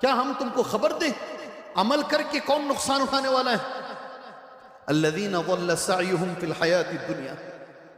کیا ہم تم کو خبر دیں عمل کر کے کون نقصان اٹھانے والا ہے؟ الذین ضل سعیہم فی الحیات الدنیا،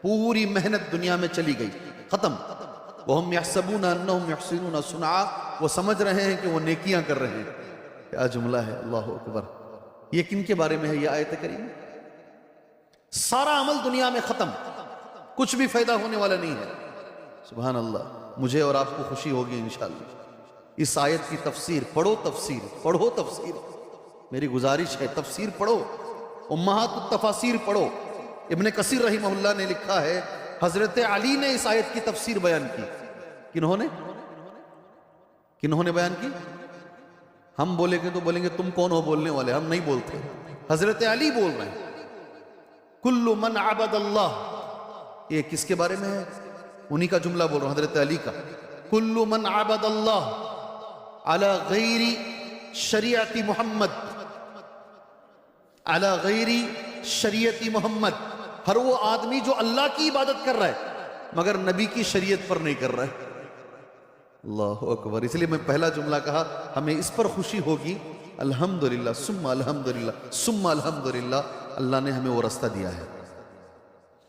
پوری محنت دنیا میں چلی گئی، ختم. وہم یحسبون انہم یحسنون صنعا، وہ سمجھ رہے ہیں کہ وہ نیکیاں کر رہے ہیں. کیا جملہ ہے، اللہ اکبر. یہ کن کے بارے میں ہے یہ آیت کریمہ؟ سارا عمل دنیا میں ختم، کچھ بھی فائدہ ہونے والا نہیں ہے. سبحان اللہ. مجھے اور آپ کو خوشی ہوگی انشاءاللہ. اس آیت کی تفسیر پڑھو، تفسیر پڑھو، تفسیر میری گزارش ہے، تفسیر پڑھو، امہات التفاسیر پڑھو. ابن کثیر رحمہ اللہ نے لکھا ہے حضرت علی نے اس آیت کی تفسیر بیان کی. کنہوں نے بیان کی؟ ہم بولیں گے تو بولیں گے تم کون ہو بولنے والے، ہم نہیں بولتے. حضرت علی بول رہے ہیں کل من عبد اللہ. یہ کس کے بارے میں ہے؟ انہی کا جملہ بول رہا ہوں، حضرت علی کا. کل من عبد اللہ علی غیر شریعت محمد، علی غیر شریعت محمد. ہر وہ آدمی جو اللہ کی عبادت کر رہا ہے مگر نبی کی شریعت پر نہیں کر رہا ہے. اللہ اکبر. اس لیے میں پہلا جملہ کہا ہمیں اس پر خوشی ہوگی. الحمدللہ ثم الحمدللہ ثم الحمدللہ، اللہ نے ہمیں وہ رستہ دیا ہے.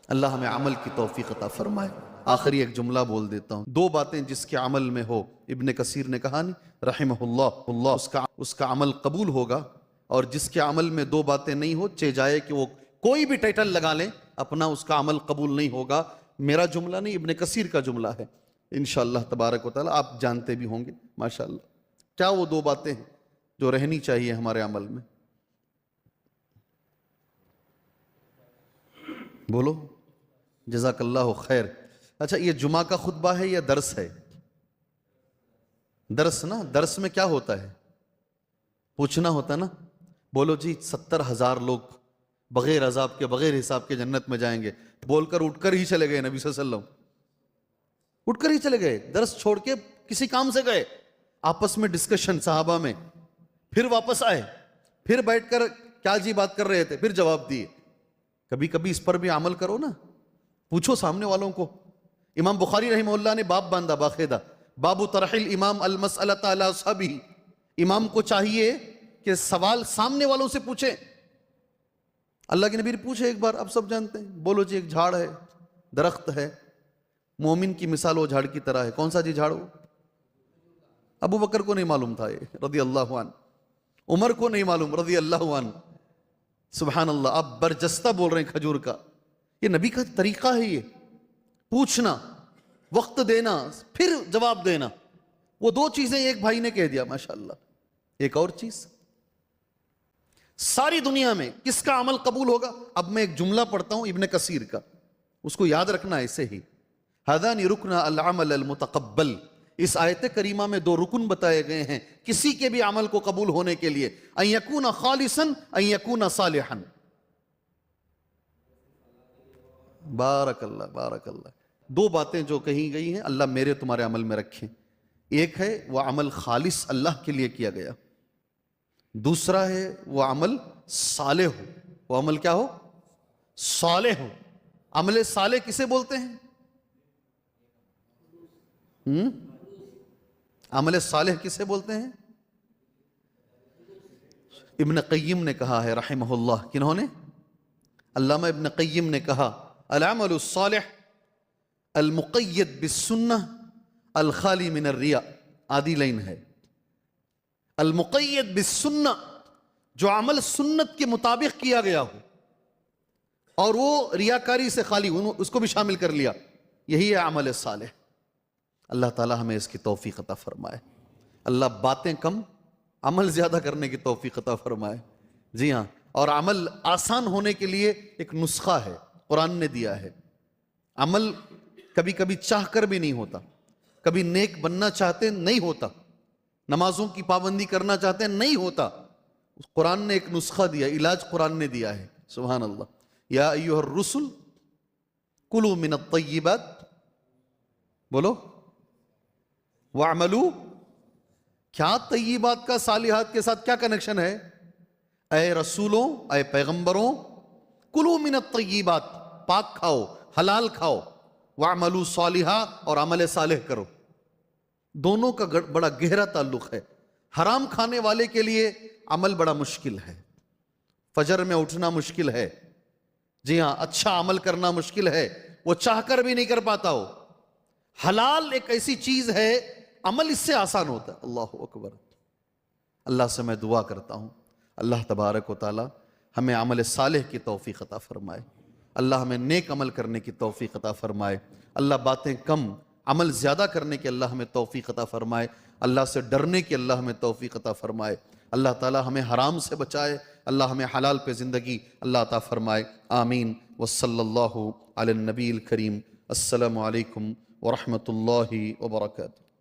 اللہ ہمیں عمل کی توفیق عطا فرمائے. آخری ایک جملہ بول دیتا ہوں. دو باتیں جس کے عمل میں ہو، ابن کثیر نے کہا نہیں رحمہ اللہ، اس کا عمل قبول ہوگا. اور جس کے عمل میں دو باتیں نہیں ہو، چہ جائے کہ وہ کوئی بھی ٹائٹل لگا لیں اپنا، اس کا عمل قبول نہیں ہوگا. میرا جملہ نہیں، ابن کثیر کا جملہ ہے. انشاءاللہ تبارک و تعالی آپ جانتے بھی ہوں گے ماشاءاللہ. کیا وہ دو باتیں ہیں جو رہنی چاہیے ہمارے عمل میں؟ بولو. جزاک اللہ خیر. اچھا، یہ جمعہ کا خطبہ ہے یا درس ہے؟ درس نا. درس میں کیا ہوتا ہے؟ پوچھنا ہوتا نا. بولو جی 70,000 لوگ بغیر عذاب کے، بغیر حساب کے جنت میں جائیں گے. بول کر اٹھ کر ہی چلے گئے نبی صلی اللہ علیہ وسلم. اٹھ کر ہی چلے گئے، درس چھوڑ کے کسی کام سے گئے. آپس میں ڈسکشن صحابہ میں، پھر واپس آئے، پھر بیٹھ کر کیا جی بات کر رہے تھے، پھر جواب دیے. کبھی کبھی اس پر بھی عمل کرو نا. پوچھو سامنے والوں کو. امام بخاری رحمہ اللہ نے باب باندھا باقاعدہ، باب طرح الامام المسألۃ علی اصحابہ. امام کو چاہیے کہ سوال سامنے والوں سے پوچھیں. اللہ کے نبی نے پوچھے ایک بار، اب سب جانتے ہیں. بولو جی ایک جھاڑ ہے، درخت ہے، مومن کی مثال وہ جھاڑ کی طرح ہے. کون سا جی جھاڑ ہو؟ ابو بکر کو نہیں معلوم تھا یہ رضی اللہ عنہ، عمر کو نہیں معلوم رضی اللہ عنہ. سبحان اللہ. آپ برجستہ بول رہے ہیں کھجور کا. یہ نبی کا طریقہ ہے، یہ پوچھنا، وقت دینا، پھر جواب دینا. وہ دو چیزیں ایک بھائی نے کہہ دیا ماشاءاللہ. ایک اور چیز، ساری دنیا میں کس کا عمل قبول ہوگا؟ اب میں ایک جملہ پڑھتا ہوں ابن کثیر کا، اس کو یاد رکھنا ایسے ہی. ہذان رکن العمل المتقبل. اس آیت کریمہ میں دو رکن بتائے گئے ہیں کسی کے بھی عمل کو قبول ہونے کے لیے. ان یکون خالصا، ان یکون صالحا. بارک اللہ، بارک اللہ. دو باتیں جو کہی گئی ہیں اللہ میرے تمہارے عمل میں رکھیں. ایک ہے وہ عمل خالص اللہ کے لیے کیا گیا، دوسرا ہے وہ عمل صالح ہو. وہ عمل کیا ہو؟ صالح ہو. عمل صالح کسے بولتے ہیں؟ عمل صالح کسے بولتے ہیں؟ ابن قیم نے کہا ہے رحمہ اللہ. کنہوں نے؟ علامہ ابن قیم نے کہا العمل الصالح المقید بالسنہ الخالی من الریاء. آدھی لائن ہے. المقید بالسنہ، جو عمل سنت کے مطابق کیا گیا ہو اور وہ ریاکاری سے خالی ہو، اس کو بھی شامل کر لیا، یہی ہے عمل صالح. اللہ تعالی ہمیں اس کی توفیق عطا فرمائے. اللہ باتیں کم، عمل زیادہ کرنے کی توفیق عطا فرمائے. جی ہاں. اور عمل آسان ہونے کے لیے ایک نسخہ ہے، قرآن نے دیا ہے. عمل کبھی کبھی چاہ کر بھی نہیں ہوتا، کبھی نیک بننا چاہتے نہیں ہوتا، نمازوں کی پابندی کرنا چاہتے نہیں ہوتا. قرآن نے ایک نسخہ دیا، علاج قرآن نے دیا ہے. سبحان اللہ. یا ایھا الرسل کلوا من الطیبات، بولو، وَاعْمَلُوا. کیا طیبات کا صالحات کے ساتھ کیا کنیکشن ہے؟ اے رسولوں، اے پیغمبروں، کلوا من الطیبات، پاک کھاؤ، حلال کھاؤ، وَاعْمَلُوا صالحا، اور عمل صالح کرو. دونوں کا بڑا گہرا تعلق ہے. حرام کھانے والے کے لیے عمل بڑا مشکل ہے، فجر میں اٹھنا مشکل ہے، جی ہاں، اچھا عمل کرنا مشکل ہے، وہ چاہ کر بھی نہیں کر پاتا ہو۔ حلال ایک ایسی چیز ہے، عمل اس سے آسان ہوتا ہے۔ اللہ اکبر۔ اللہ سے میں دعا کرتا ہوں اللہ تبارک و تعالی ہمیں عمل صالح کی توفیق عطا فرمائے، اللہ ہمیں نیک عمل کرنے کی توفیق عطا فرمائے، اللہ باتیں کم عمل زیادہ کرنے کی اللہ ہمیں توفیق عطا فرمائے، اللہ سے ڈرنے کی اللہ ہمیں توفیق عطا فرمائے، اللہ تعالی ہمیں حرام سے بچائے، اللہ ہمیں حلال پہ زندگی اللہ عطا فرمائے، آمین۔ وصلی اللہ علی النبی الکریم۔ السلام علیکم ورحمۃ اللہ وبرکاتہ۔